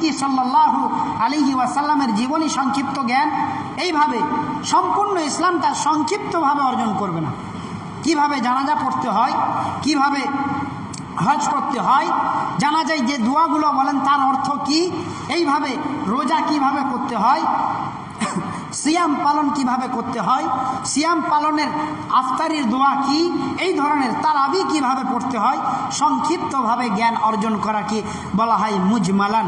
নবীজি সাল্লাল্লাহু আলাইহি ওয়াসাল্লামের জীবনী সংক্ষিপ্ত জ্ঞান, এইভাবে সম্পূর্ণ ইসলামটা সংক্ষিপ্তভাবে অর্জন করবে না। কিভাবে জানাজা পড়তে হয়, কিভাবে হজ করতে হয়, জানা যায় যে দোয়াগুলো বলেন তার অর্থ কি, এইভাবে রোজা কিভাবে করতে হয়, সিয়াম পালন কিভাবে করতে হয়, সিয়াম পালনের আফতারির দোয়া কি, এই ধরনের তারাবি কিভাবে পড়তে হয়, সংক্ষিপ্তভাবে জ্ঞান অর্জন করাকে বলা হয় মুজমালান।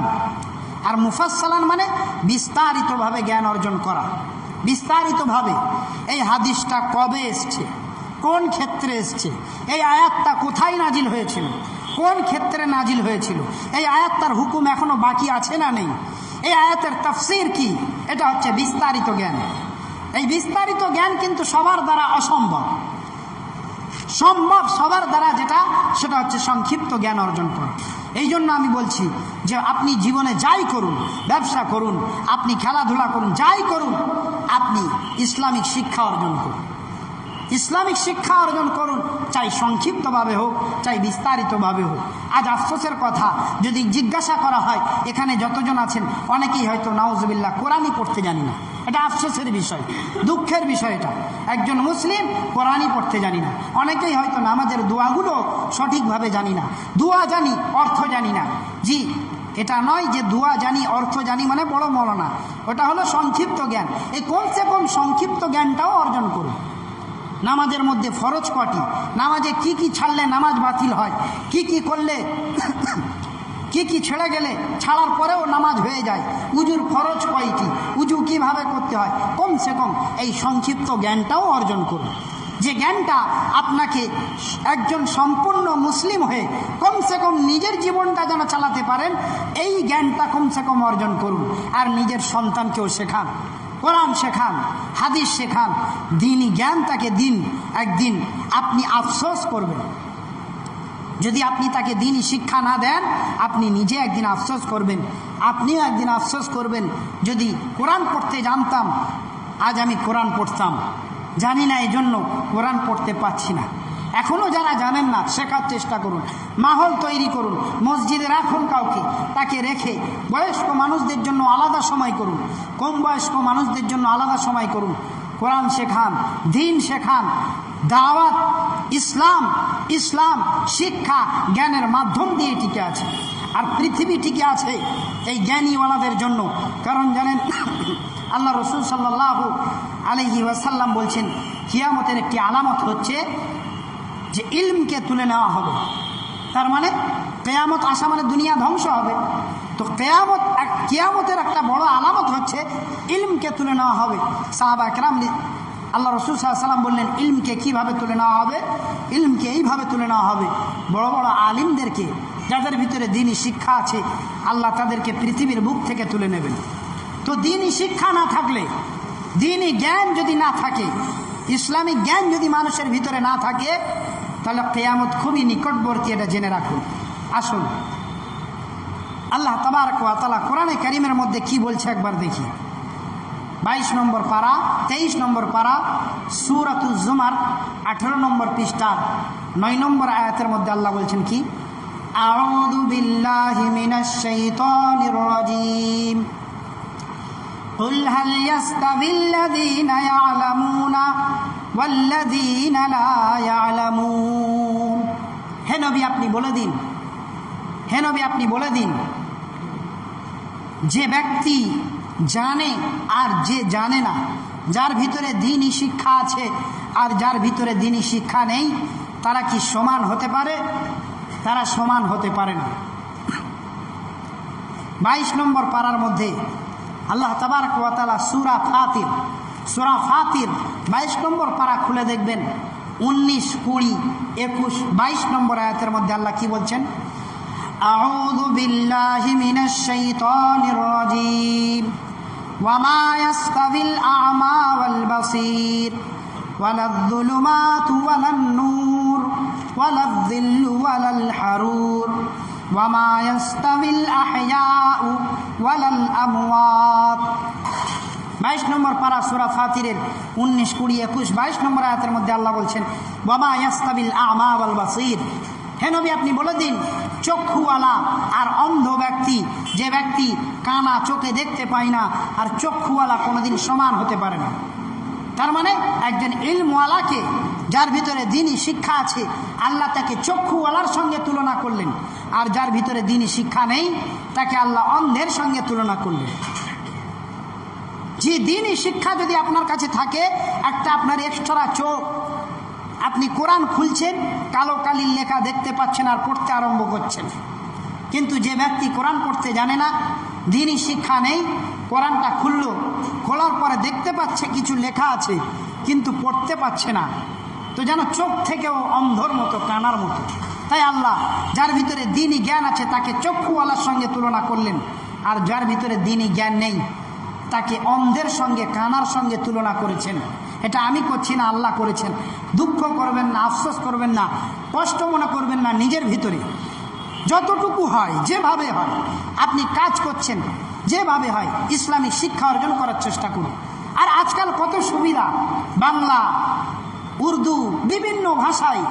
আর মুফাসসালান মানে বিস্তারিতভাবে জ্ঞান অর্জন করা। বিস্তারিতভাবে এই হাদিসটা কবে এসছে, কোন ক্ষেত্রে এসছে, এই আয়াতটা কোথায় নাজিল হয়েছিল, কোন ক্ষেত্রে নাজিল হয়েছিল, এই আয়াতটার হুকুম এখনো বাকি আছে না নেই, এই আয়াতের তাফসীর কি, এটা হচ্ছে বিস্তারিত জ্ঞান। এই বিস্তারিত জ্ঞান কিন্তু সবার দ্বারা অসম্ভব। সম্ভব সবার দ্বারা যেটা, সেটা হচ্ছে সংক্ষিপ্ত জ্ঞান অর্জন করা। এই জন্য আমি বলছি যে আপনি জীবনে যাই করুন, ব্যবসা করুন, আপনি খেলাধুলা করুন, যাই করুন, আপনি ইসলামিক শিক্ষা অর্জন করুন। ইসলামিক শিক্ষা অর্জন করুন, চাই সংক্ষিপ্তভাবে হোক, চাই বিস্তারিতভাবে হোক। আজ আফসোসের কথা, যদি জিজ্ঞাসা করা হয় এখানে যতজন আছেন অনেকেই হয়তো নাউজুবিল্লাহ কোরআনই পড়তে জানি না। এটা আফসোসের বিষয়, দুঃখের বিষয়। এটা একজন মুসলিম কোরআনই পড়তে জানি না। অনেকেই হয়তো নামাজের দোয়াগুলো সঠিকভাবে জানি না, দোয়া জানি অর্থ জানি না। জি, এটা নয় যে দোয়া জানি অর্থ জানি মানে বড় মৌলানা, ওটা হলো সংক্ষিপ্ত জ্ঞান। এই কমসে কম সংক্ষিপ্ত জ্ঞানটাও অর্জন করুন। নামাজের মধ্যে ফরজ কটি, নামাজে কি কি ছাড়লে নামাজ বাতিল হয়, কি কি করলে কি কি ছেড়ে গেলে ছাড়ার পরেও নামাজ হয়ে যায়, উজুর ফরজ কয়টি, উজু কিভাবে করতে হয়, কমসে কম এই সংক্ষিপ্ত জ্ঞানটাও অর্জন করুন। যে জ্ঞানটা আপনাকে একজন সম্পূর্ণ মুসলিম হয়ে কমসে কম নিজের জীবনটা যেন চালাতে পারেন, এই জ্ঞানটা কমসে কম অর্জন করুন। আর নিজের সন্তানকেও শেখান, কোরআন শেখান, হাদিস শেখান, দিনই জ্ঞান তাকে দিন। একদিন আপনি আফসোস করবেন যদি আপনি তাকে দিনই শিক্ষা না দেন, আপনি নিজে একদিন আফসোস করবেন। আপনিও একদিন আফসোস করবেন, যদি কোরআন পড়তে জানতাম, আজ আমি কোরআন পড়তাম, জানি না এই জন্য কোরআন পড়তে পারছি না। এখনও যারা জানেন না, শেখার চেষ্টা করুন, মাহল তৈরি করুন, মসজিদে রাখুন কাউকে, তাকে রেখে বয়স্ক মানুষদের জন্য আলাদা সময় করুন, কম বয়স্ক মানুষদের জন্য আলাদা সময় করুন, কোরআন শেখান, দিন শেখান। দাওয়াত ইসলাম, ইসলাম শিক্ষা জ্ঞানের মাধ্যম দিয়ে টিকে আছে। আর পৃথিবী টিকে আছে এই জ্ঞানীওয়ালাদের জন্য। কারণ জানেন, আল্লাহ রসুল সাল্লাল্লাহু আলাইহি ওয়াসাল্লাম বলছেন, কিয়ামতের একটি আলামত হচ্ছে যে ইলমকে তুলে নেওয়া হবে। তার মানে কিয়ামত আসা মানে দুনিয়া ধ্বংস হবে। তো কিয়ামতের একটা বড় আলামত হচ্ছে ইলমকে তুলে নেওয়া হবে। সাহাবা কেরাম আল্লাহ রসুল সাল্লাল্লাহু আলাইহি ওয়াসাল্লাম বললেন, ইলমকে কিভাবে তুলে নেওয়া হবে? ইলমকে এইভাবে তুলে নেওয়া হবে, বড় বড় আলিমদেরকে, যাদের ভিতরে দ্বীনি শিক্ষা আছে, আল্লাহ তাদেরকে পৃথিবীর বুক থেকে তুলে নেবেন। তো দ্বীনি শিক্ষা না থাকলে, দ্বীনি জ্ঞান যদি না থাকে, ইসলামিক জ্ঞান যদি মানুষের ভিতরে না থাকে, তাহলে কিয়ামত খুবই নিকটবর্তী, এটা জেনে রাখুন। আসুন আল্লাহ তাবারক ওয়া তাআলা কোরআনে কারীমের মধ্যে কি বলছে একবার দেখি। 22 নম্বর পারা, 23 নম্বর পারা, সূরাতুজ জুমার 18 নম্বর পৃষ্ঠা 9 নম্বর আয়াতের মধ্যে আল্লাহ বলছেন কি, আউযু বিল্লাহি মিনাশ শাইতানির রাজীম, কুল হাল ইয়াস্তাবিল্লাযীনা ইয়ালামুনা ওয়াল্লাযীনা লা ইয়ালামুন। হে নবী আপনি বলে দিন, হে নবী আপনি বলে দিন, যে ব্যক্তি জানে আর যে জানে না, যার ভিতরে দ্বীনি শিক্ষা আছে আর যার ভিতরে দ্বীনি শিক্ষা নেই, তারা কি সমান হতে পারে? তারা সমান হতে পারে না। 22 নম্বর পারার মধ্যে আল্লাহ তাবারক ওয়া তাআলা সূরা ফাতির 22 নম্বর পারা খুলে দেখবেন, 19, 20, 21, 22 নম্বর আয়াতের মধ্যে আল্লাহ কি বলছেন, আউযু বিল্লাহি মিনাশ শাইতানির রাজীম, ওয়ামা ইয়াস্তাবিল আ'মা ওয়াল বাসীর ওয়ালায-যুলুমাতু ওয়ালান-নূর ওয়ালায-যিল্লু ওয়ালাল-হারুর ওয়ামা ইয়াস্তাবিল আহইয়াউ ওয়ালাল-আমওয়াত। 22 নম্বর পারা সূরা ফাতিরের 19, 20, 21, 22 নম্বর আয়াতের মধ্যে আল্লাহ বলছেন, ওয়ামা ইয়াস্তাবিল আ'মা ওয়াল বাসীর। হে নবী আপনি বলে দিন, চক্ষুওয়ালা আর অন্ধ ব্যক্তি, যে ব্যক্তি কানা চোখে দেখতে পায় না আর চক্ষুওয়ালা কোনোদিন সমান হতে পারে না। তার মানে একজন ইলমওয়ালাকে, যার ভিতরে দ্বীনি শিক্ষা আছে, আল্লাহ তাকে চক্ষুওয়ালার সঙ্গে তুলনা করলেন, আর যার ভিতরে দ্বীনি শিক্ষা নেই তাকে আল্লাহ অন্ধের সঙ্গে তুলনা করলেন। যে দ্বীনি শিক্ষা যদি আপনার কাছে থাকে, একটা আপনার এক্সট্রা চোখ, আপনি কোরআন খুলছেন, কালো কালির লেখা দেখতে পাচ্ছেন আর পড়তে আরম্ভ করছেন। কিন্তু যে ব্যক্তি কোরআন পড়তে জানে না, দ্বীনি শিক্ষা নেই, কোরআনটা খোলার পরে দেখতে পাচ্ছে কিছু লেখা আছে কিন্তু পড়তে পারছে না, তো যেন চোখ থেকেও অন্ধর মতো, কানার মতো। তাই আল্লাহ যার ভিতরে দ্বীনি জ্ঞান আছে তাকে চক্ষুওয়ালার সঙ্গে তুলনা করলেন, আর যার ভিতরে দ্বীনি জ্ঞান নেই তাকে অন্ধের সঙ্গে, কানার সঙ্গে তুলনা করেছেন। এটা আমি করছি না, আল্লাহ করেছেন। দুঃখ করবেন না, আফসোস করবেন না, কষ্ট মনে করবেন না। নিজের ভিতরে যতটুকু হয়, যেভাবে হয়, আপনি কাজ করছেন, যেভাবে হয় ইসলামিক শিক্ষা অর্জন করার চেষ্টা করুন। আর আজকাল কত সুবিধা, বাংলা, উর্দু, বিভিন্ন ভাষায়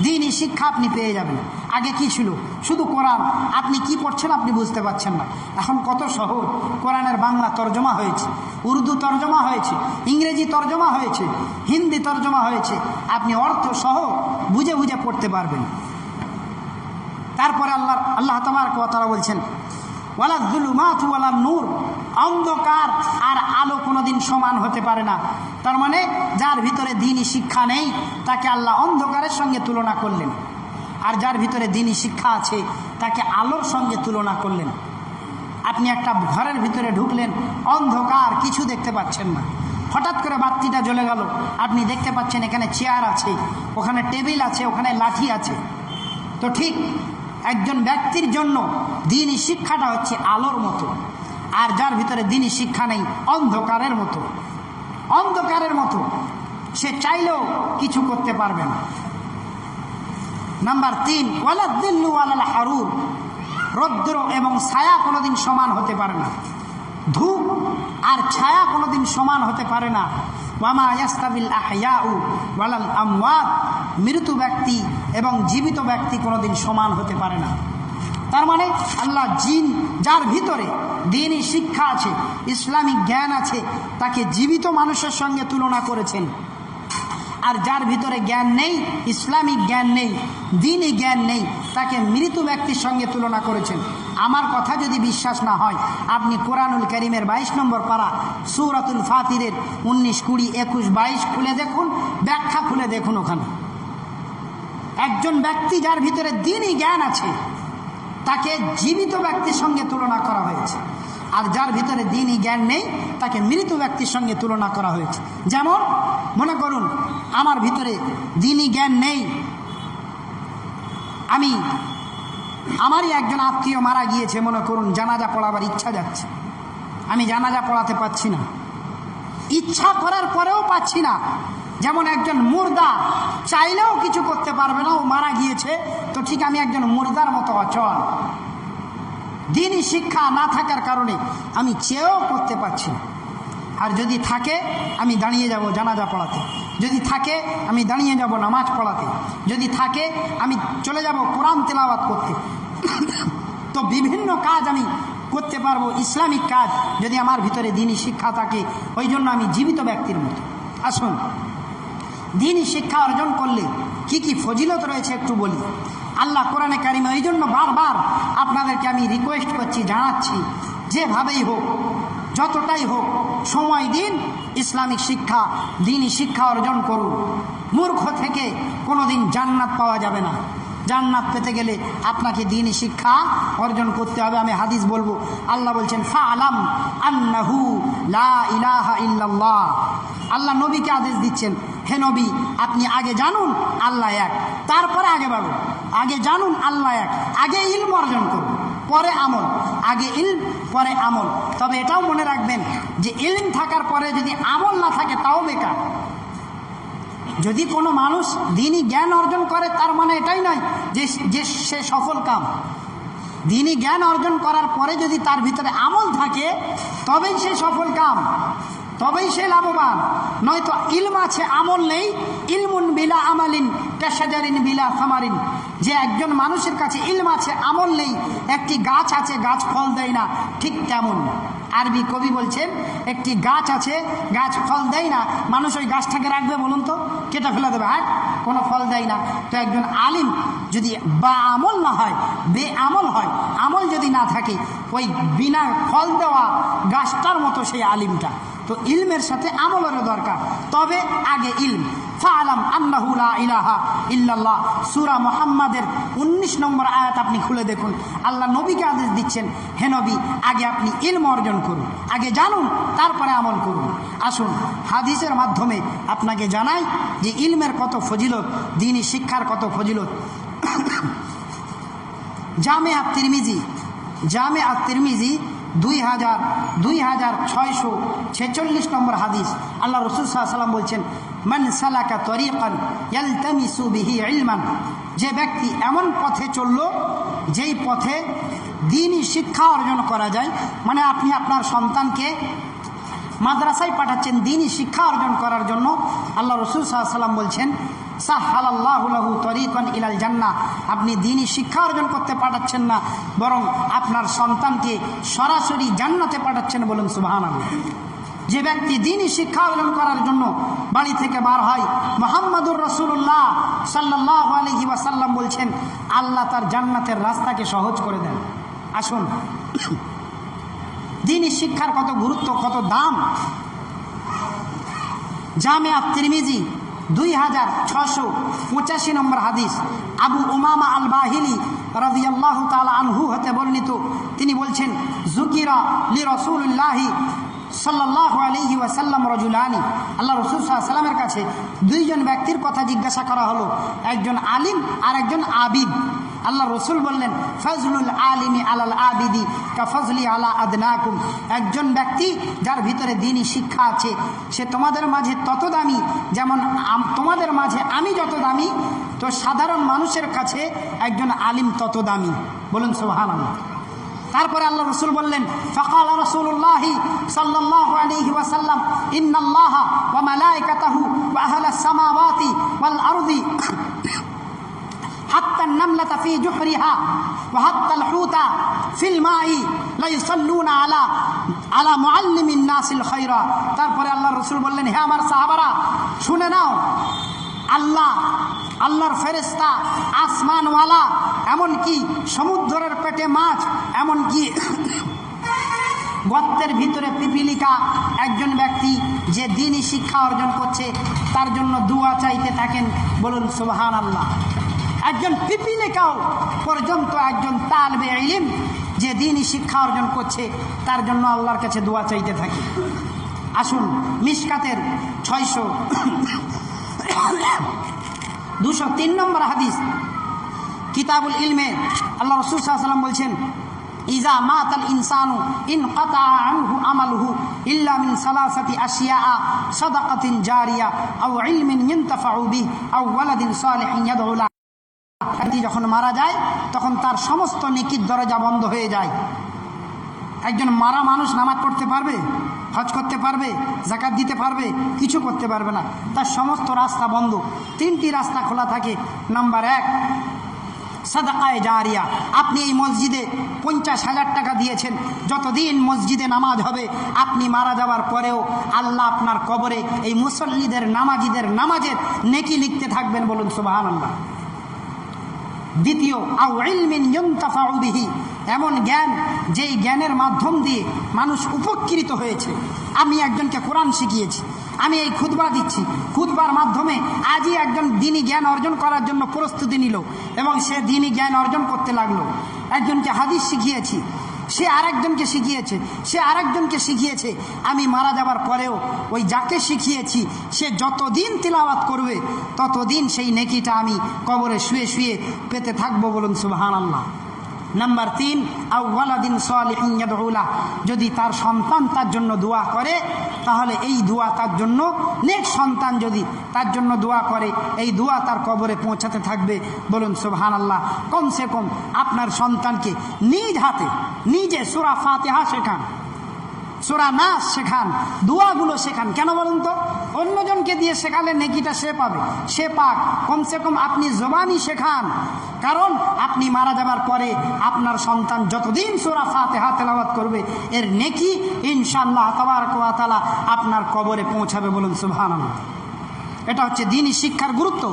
দ্বীনি শিক্ষা আপনি পেয়ে যাবেন। আগে কি ছিল? শুধু কোরআন, আপনি কি পড়ছেন আপনি বুঝতে পারছেন না। এখন কত সহজ, কোরআনের বাংলা তর্জমা হয়েছে, উর্দু তর্জমা হয়েছে, ইংরেজি তর্জমা হয়েছে, হিন্দি তর্জমা হয়েছে, আপনি অর্থ সহ বুঝে বুঝে পড়তে পারবেন। তারপরে আল্লাহ তাবারক ওয়া তাআলা বলছেন, ওয়ালা যুলুমাতু ওয়ালা নূর, অন্ধকার আর আলো কোনোদিন সমান হতে পারে না। তার মানে যার ভিতরে দ্বীনি শিক্ষা নেই তাকে আল্লাহ অন্ধকারের সঙ্গে তুলনা করলেন, আর যার ভিতরে দ্বীনি শিক্ষা আছে তাকে আলোর সঙ্গে তুলনা করলেন। আপনি একটা ঘরের ভিতরে ঢুকলেন, অন্ধকার, কিছু দেখতে পাচ্ছেন না, হঠাৎ করে বাতিটা জ্বলে গেল, আপনি দেখতে পাচ্ছেন এখানে চেয়ার আছে, ওখানে টেবিল আছে, ওখানে লাঠি আছে। তো ঠিক একজন ব্যক্তির জন্য দ্বীনি শিক্ষাটা হচ্ছে আলোর মতো, আর যার ভিতরে দ্বীনি শিক্ষা নেই অন্ধকারের মতো। অন্ধকারের মতো সে চাইলেও কিছু করতে পারবে না। নাম্বার 3, ওয়ালা দিল্লু ওয়ালাল হারুর, রৌদ্র এবং ছায়া কোনোদিন সমান হতে পারে না। ধূপ আর ছায়া কোনোদিন সমান হতে পারে না। ওয়ামা ইয়াস্তাবিল আহইয়াউ ওয়ালাল আমওয়াত, মৃত ব্যক্তি এবং জীবিত ব্যক্তি কোনোদিন সমান হতে পারে না। তার মানে আল্লাহ যার ভিতরে দ্বীনি শিক্ষা আছে, ইসলামিক জ্ঞান আছে, তাকে জীবিত মানুষের সঙ্গে তুলনা করেছেন। আর যার ভিতরে জ্ঞান নেই, ইসলামিক জ্ঞান নেই, দ্বীনি জ্ঞান নেই, তাকে মৃত ব্যক্তির সঙ্গে তুলনা করেছেন। আমার কথা যদি বিশ্বাস না হয়, আপনি কোরআনুল কারীমের 22 নম্বর পারা সূরাতুল ফাতিরের 19, 20, 21, 22 খুলে দেখুন, ব্যাখ্যা খুলে দেখুন। ওখানে একজন ব্যক্তি যার ভিতরে দ্বীনি জ্ঞান আছে তাকে জীবিত ব্যক্তির সঙ্গে তুলনা করা হয়েছে, আর যার ভিতরে দ্বীনি জ্ঞান নেই তাকে মৃত ব্যক্তির সঙ্গে তুলনা করা হয়েছে। যেমন মনে করুন আমার ভিতরে দ্বীনি জ্ঞান নেই, আমারই একজন আত্মীয় মারা গিয়েছে, মনে করুন জানাজা পড়াবার ইচ্ছা যাচ্ছে, আমি জানাজা পড়াতে পারছি না, ইচ্ছা করার পরেও পাচ্ছি না। যেমন একজন মুর্দা চাইলেও কিছু করতে পারবে না, ও মারা গিয়েছে, তো ঠিক আমি একজন মুর্দার মতো অচল। দ্বীনি শিক্ষা না থাকার কারণে আমি চেয়েও করতে পারছি না। আর যদি থাকে আমি দাঁড়িয়ে যাব জানাজা পড়াতে, যদি থাকে আমি দাঁড়িয়ে যাব নামাজ পড়াতে, যদি থাকে আমি চলে যাব কোরআন তেলাওয়াত করতে। তো বিভিন্ন কাজ আমি করতে পারবো, ইসলামিক কাজ, যদি আমার ভিতরে দ্বীনি শিক্ষা থাকে। ওই জন্য আমি জীবিত ব্যক্তির মতো। আসুন, দ্বীনি শিক্ষা অর্জন করলে কি কি ফজিলত রয়েছে একটু বলি। আল্লাহ কোরআনে কারিমে, এই জন্য বারবার আপনাদেরকে আমি রিকোয়েস্ট করছি, জানাচ্ছি, যেভাবেই হোক, যতটাই হোক, সময় দিন, ইসলামিক শিক্ষা, দ্বীনি শিক্ষা অর্জন করুন। মূর্খ থেকে কোনোদিন জান্নাত পাওয়া যাবে না। জান্নাত পেতে গেলে আপনাকে দ্বীনি শিক্ষা অর্জন করতে হবে। আমি হাদিস বলবো, আল্লাহ বলছেন, ফাআলাম আন্নাহু লা ইলাহা ইল্লাল্লাহ। আল্লাহ নবীকে আদেশ দিচ্ছেন, হে নবী, আপনি আগে জানুন আল্লাহ এক, তারপরে আগে বাড়ুন। আগে জানুন আল্লাহ এক, আগে ইলম অর্জন করুন, পরে আমল। আগে ইলম, পরে আমল। তবে এটাও মনে রাখবেন যে ইলম থাকার পরে যদি আমল না থাকে তাও বেকার। যদি কোনো মানুষ দ্বীনি জ্ঞান অর্জন করে তার মানে এটাই নয় যে সে সফল কাম। দ্বীনি জ্ঞান অর্জন করার পরে যদি তার ভিতরে আমল থাকে তবেই সে সফল কাম, তবেই সে লাভবান। নয়তো ইলম আছে আমল নেই, ইলমুন বিলা আমালিন কাশাজারিন বিলা সামারিন। যে একজন মানুষের কাছে ইলম আছে আমল নেই, একটি গাছ আছে গাছ ফল দেয় না, ঠিক তেমন আরবি কবি বলছেন একটি গাছ আছে গাছ ফল দেয় না, মানুষ ওই গাছটাকে রাখবে বলুন তো, কেটে ফেলে দেবে, হ্যাঁ কোনো ফল দেয় না। তো একজন আলিম যদি বা আমল না হয়, বে আমল হয়, আমল যদি না থাকে, ওই বিনা ফল দেওয়া গাছটার মতো সেই আলিমটা। তো ইলমের সাথে আমলেরও দরকার, তবে আগে ইলম। ফাআলাম আন্নাহু লা ইলাহা ইল্লাল্লাহ, সূরা মুহাম্মাদের 19 নম্বর আয়াত আপনি খুলে দেখুন। আল্লাহ নবীকে আদেশ দিচ্ছেন, হে নবী আগে আপনি ইলম অর্জন করুন, আগে জানুন তারপরে আমল করুন। আসুন হাদিসের মাধ্যমে আপনাকে জানাই যে ইলমের কত ফজিলত, দ্বীনি শিক্ষার কত ফজিলত। জামে আত-তিরমিজি 2646 নম্বর হাদিস। আল্লাহ রাসূল সাল্লাল্লাহু আলাইহি ওয়াসাল্লাম বলছেন, মান সালাকা তরিকান ইয়ালতামিসু বিহি ইলমান, যে ব্যক্তি এমন পথে চলল যেই পথে দ্বীনি শিক্ষা অর্জন করা যায়, মানে আপনি আপনার সন্তানকে মাদ্রাসায় পাঠাচ্ছেন দ্বীনি শিক্ষা অর্জন করার জন্য, আল্লাহ রাসূল সাল্লাল্লাহু আলাইহি ওয়াসাল্লাম বলছেন, সাহহালাল্লাহু লাহু তরিকান ইলাল জান্নাহ, আপনি দ্বীনি শিক্ষা অর্জন করতে পাঠাচ্ছেন না, বরং আপনার সন্তানকে সরাসরি জান্নাতে পাঠাচ্ছেন, বলুন সুবহানাল্লাহ। যে ব্যক্তি দ্বীনি শিক্ষা অর্জন করার জন্য বাড়ি থেকে বার হয়, মুহাম্মাদুর রাসূলুল্লাহ সাল্লাল্লাহু আলাইহি ওয়াসাল্লাম বলছেন, আল্লাহ তার জান্নাতের রাস্তাকে সহজ করে দেন। আসুন দ্বীনি শিক্ষার কত গুরুত্ব, কত দাম। জামে আত-তিরমিজি 2685 নম্বর হাদিস। আবু উমামা আল বাহিলি রাদিয়াল্লাহু তাআলা আনহু হতে বর্ণিত, তিনি বলছেন, যুকিরা লি রাসূলিল্লাহি সাল্লাল্লাহু আলাইহি ওয়াসাল্লাম রাজুলানি, আল্লাহ রাসূল সাল্লাল্লাহু আলাইহি ওয়াসাল্লামের কাছে দুইজন ব্যক্তির কথা জিজ্ঞাসা করা হলো, একজন আলিম আর একজন আবিদ। আল্লাহ রসুল বললেন, ফজলুল আলিমি আলাল আবিদি কা ফজলি আলা আদনাকুম, একজন ব্যক্তি যার ভিতরে দ্বীনি শিক্ষা আছে সে তোমাদের মাঝে তত দামি যেমন তোমাদের মাঝে আমি যত দামি, তো সাধারণ মানুষের কাছে একজন আলিম তত দামি, বলুন সুবহানাল্লাহ। তারপরে আল্লাহ রসুল বললেন, ফাকাল রাসূলুল্লাহি সাল্লাল্লাহু আলাইহি ওয়াসাল্লাম, ইন্নাল্লাহা ওয়া মালাইকাতাহু ওয়া আহলাস সামাওয়াতি ওয়াল আরদি হাত্তা নামলাতা ফি জুহরিহা ওয়া হাত্তাল হুতা ফিল মাই লা ইউসাল্লুনা আলা মুআল্লিমিন নাসিল খায়রা। তারপরে আল্লাহ রাসূল বললেন, হে আমার সাহাবারা শুনে নাও, আল্লাহর ফেরেশতা, আসমানওয়ালা, এমনকি সমুদ্রের পেটে মাছ, এমনকি গর্তের ভিতরে পিপিলিকা, একজন ব্যক্তি যে দ্বীনি শিক্ষা অর্জন করছে তার জন্য দোয়া চাইতে থাকেন, বলুন সুবহানাল্লাহ। একজন পিপিলিকাও পর্যন্ত একজন তালবে ইলম যে দ্বীনি শিক্ষা অর্জন করছে তার জন্য আল্লাহর কাছে দোয়া চাইতে থাকে। আসুন মিশকাতের 203 নম্বর হাদিস, কিতাবুল ইলমে আল্লাহ রাসূল সাল্লাল্লাহু আলাইহি ওয়াসাল্লাম বলছেন, ইজা মাতাল ইনসানু ইনকাতা আনহু আমালুহু ইল্লা মিন সালাসাতি আশিয়া, সাদাকাতিন জারিয়া আও ইলমিন ইনতাফাউ বিহি আও ওয়ালাদিন সালিহিন ইয়াদউ লাহু। ব্যক্তি যখন মারা যায় তখন তার সমস্ত নেকির দরজা বন্ধ হয়ে যায়। একজন মারা মানুষ নামাজ পড়তে পারবে, হজ করতে পারবে, যাকাত দিতে পারবে, কিছু করতে পারবে না, তার সমস্ত রাস্তা বন্ধ। 3টি রাস্তা খোলা থাকে। নাম্বার 1, সাদাকায়ে জারিয়া, আপনি এই মসজিদে 50,000 টাকা দিয়েছেন, যতদিন মসজিদে নামাজ হবে আপনি মারা যাওয়ার পরেও আল্লাহ আপনার কবরে এই মুসল্লিদের নামাজিদের নামাজের নেকি লিখতে থাকবেন, বলুন সুবহানাল্লাহ। দ্বিতীয়, আও ইলমিন ইনতাফাউ বিহি, এমন জ্ঞান যেই জ্ঞানের মাধ্যম দিয়ে মানুষ উপকৃত হয়েছে। আমি একজনকে কোরআন শিখিয়েছি, আমি এই খুতবা দিচ্ছি, খুতবার মাধ্যমে আজই একজন দ্বীনি জ্ঞান অর্জন করার জন্য প্রস্তুতি নিল এবং সে দ্বীনি জ্ঞান অর্জন করতে লাগলো। একজনকে হাদিস শিখিয়েছি, সে আরেকজনকে শিখিয়েছে, সে আরেকজনকে শিখিয়েছে। আমি মারা যাবার পরেও ওই যাকে শিখিয়েছি সে যতদিন তিলাওয়াত করবে ততদিন সেই নেকিটা আমি কবরে শুয়ে শুয়ে পেতে থাকবো, বলুন সুবহানাল্লাহ। নাম্বার 3, আও ওয়ালাদিন সালিহিন ইয়াদউ লাহু, যদি তার সন্তান তার জন্য দোয়া করে তাহলে এই দোয়া তার জন্য, নেক সন্তান যদি তার জন্য দোয়া করে এই দোয়া তার কবরে পৌঁছাতে থাকবে, বলুন সুবহানাল্লাহ। কমসে কম আপনার সন্তানকে নিজ হাতে নিজে সূরা ফাতিহা শেখান, সূরা নাস শেখান, দোয়াগুলো শেখান। কেন বলুন তো? অন্যজনকে দিয়ে শেখালে নেকিটা সে পাবে, সে পাক। কমসে কম আপনি জবানি শেখান, কারণ আপনি মারা যাবার পরে আপনার সন্তান যতদিন সূরা ফাতিহা তেলাওয়াত করবে এর নেকি ইনশাআল্লাহ তাবারক ওয়া তাআলা আপনার কবরে পৌঁছাবে। বলুন সুবহানাল্লাহ। এটা হচ্ছে দ্বীনি শিক্ষার গুরুত্ব।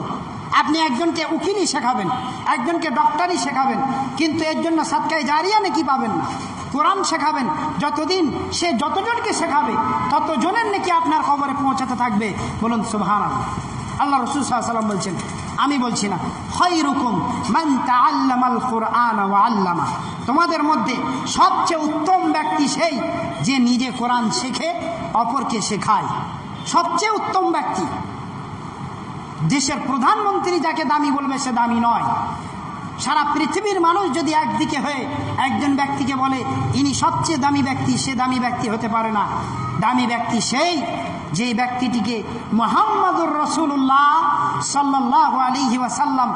আপনি একজনকে উকিলই শেখাবেন, একজনকে ডক্টরই শেখাবেন, কিন্তু এর জন্য সাদকায়ে জারিয়া নেকি পাবেন না। কোরআন শেখাবেন, যতদিন সে যতজনকে শেখাবে ততজনের নেকি আপনার কবরে পৌঁছাতে থাকবে। বলুন সুবহানাল্লাহ। আল্লাহ রাসূল সাল্লাল্লাহু আলাইহি ওয়াসাল্লাম বলছেন, আমি বলছি না, খায়রুকুম মান তাআল্লামাল কুরআন ওয়া আল্লামা, তোমাদের মধ্যে সবচেয়ে উত্তম ব্যক্তি সেই যে নিজে কোরআন শেখে অপরকে শেখায়। সবচেয়ে উত্তম ব্যক্তি। দেশের প্রধানমন্ত্রী যাকে দামি বলবে সে দামি নয়। সারা পৃথিবীর মানুষ যদি একদিকে হয়ে একজন ব্যক্তিকে বলে ইনি সবচেয়ে দামি ব্যক্তি, সে দামি ব্যক্তি হতে পারে না। দামি ব্যক্তি সেই যে ব্যক্তিটিকে মুহাম্মদুর রাসূলুল্লাহ সাল্লাল্লাহু আলাইহি ওয়াসাল্লাম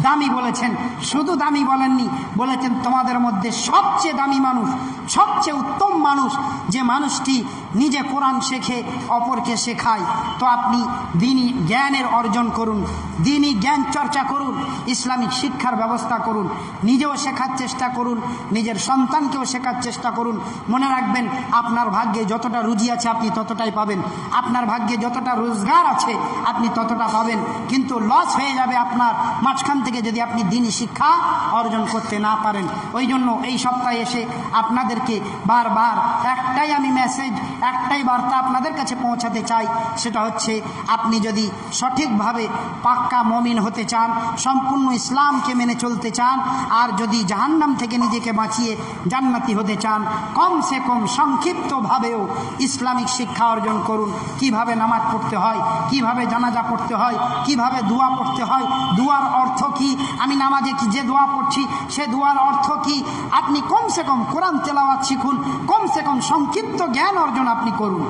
দামি বলেছেন। শুধু দামি বলেননি, বলেছেন তোমাদের মধ্যে সবচেয়ে দামি মানুষ, সবচেয়ে উত্তম মানুষ যে মানুষটি নিজে কোরআন শেখে অপরকে শেখায়। তো আপনি দ্বীনি জ্ঞানের অর্জন করুন, দ্বীনি জ্ঞান চর্চা করুন, ইসলামিক শিক্ষার ব্যবস্থা করুন, নিজেও শেখার চেষ্টা করুন, নিজের সন্তানকেও শেখার চেষ্টা করুন। মনে রাখবেন, আপনার ভাগ্যে যতটা রুজি আছে আপনি ততটাই পাবেন, আপনার ভাগ্যে যতটা রোজগার আছে আপনি ততটা পাবেন, কিন্তু লস হয়ে যাবে আপনার মাঝখান থেকে যদি আপনি দ্বীনি শিক্ষা অর্জন করতে না পারেন। ওই জন্য এই সপ্তাহে এসে আপনাদেরকে বারবার একটাই আমি মেসেজ, একটাই বার্তা আপনাদের কাছে পৌঁছাতে চাই, সেটা হচ্ছে আপনি যদি সঠিকভাবে পাক্কা মুমিন হতে চান, সম্পূর্ণ ইসলামকে মেনে চলতে চান, আর যদি জাহান্নাম থেকে নিজেকে বাঁচিয়ে জান্নাতি হতে চান, কমসে কম সংক্ষিপ্তভাবেও ইসলামিক শিক্ষা অর্জন করুন। কিভাবে নামাজ পড়তে হয়, কিভাবে জানাজা পড়তে হয়, কিভাবে দোয়া পড়তে হয়, দোয়ার অর্থ কি, আমি নামাজে যে দোয়া পড়ছি সে দোয়ার অর্থ কি, আপনি কমসে কম কোরআন তেলাওয়াত শিখুন, কমসে কম সংক্ষিপ্ত জ্ঞান অর্জন আপনি করুন।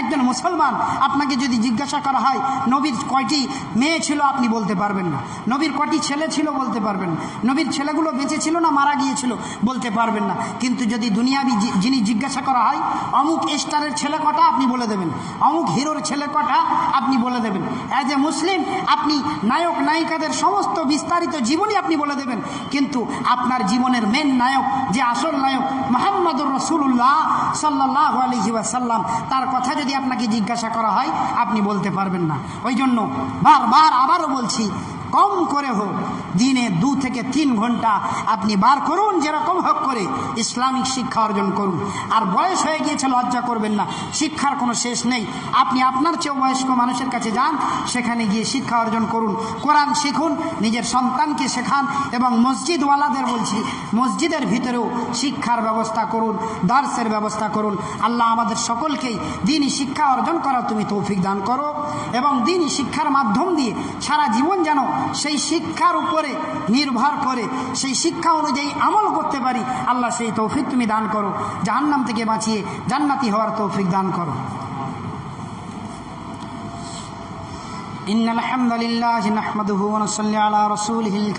একজন মুসলমান আপনাকে যদি জিজ্ঞাসা করা হয় নবীর কয়টি মেয়ে ছিল, আপনি বলতে পারবেন না। নবীর কয়টি ছেলে ছিল, বলতে পারবেন না। নবীর ছেলেগুলো বেঁচে ছিল না মারা গিয়েছিল, বলতে পারবেন না। কিন্তু যদি দুনিয়াবি যিনি জিজ্ঞাসা করা হয় অমুক স্টারের ছেলে কটা, আপনি বলে দেবেন। অমুক হিরোর ছেলে কটা, আপনি বলে দেবেন। অ্যাজ এ মুসলিম আপনি নায়ক নায়িকাদের সমস্ত বিস্তারিত জীবনী আপনি বলে দেবেন, কিন্তু আপনার জীবনের মেন নায়ক, যে আসল নায়ক মুহাম্মদুর রাসূলুল্লাহ সাল্লাল্লাহু আলাইহি ওয়াসাল্লাম, তার কথা যদি আপনাকে জিজ্ঞাসা করা হয় আপনি বলতে পারবেন না। ওই জন্য বারবার আবারও বলছি, কম করে হোক দিনে 2 থেকে 3 ঘন্টা আপনি বার করুন, যেরকম হোক করে ইসলামিক শিক্ষা অর্জন করুন। আর বয়স হয়ে গিয়েছে লজ্জা করবেন না, শিক্ষার কোনো শেষ নেই। আপনি আপনার চেয়েও বয়স্ক মানুষের কাছে যান, সেখানে গিয়ে শিক্ষা অর্জন করুন, কোরআন শিখুন, নিজের সন্তানকে শেখান, এবং মসজিদওয়ালাদের বলছি মসজিদের ভিতরেও শিক্ষার ব্যবস্থা করুন, দার্সের ব্যবস্থা করুন। আল্লাহ আমাদের সকলকেই দ্বীনি শিক্ষা অর্জন করার তুমি তৌফিক দান করো, এবং দ্বীনি শিক্ষার মাধ্যম দিয়ে সারা জীবন যেন সেই শিক্ষার উপরে নির্ভর করে সেই শিক্ষা অনুযায়ী আমল করতে পারি। আল্লাহ সেই তৌফিক তুমি দান করো, জাহান্নাম থেকে বাঁচিয়ে জান্নাতি হওয়ার তৌফিক দান করো। ইন্নাল হামদালিল্লাহি নাহমাদুহু ওয়া নুসাল্লি আলা রাসূলিহিল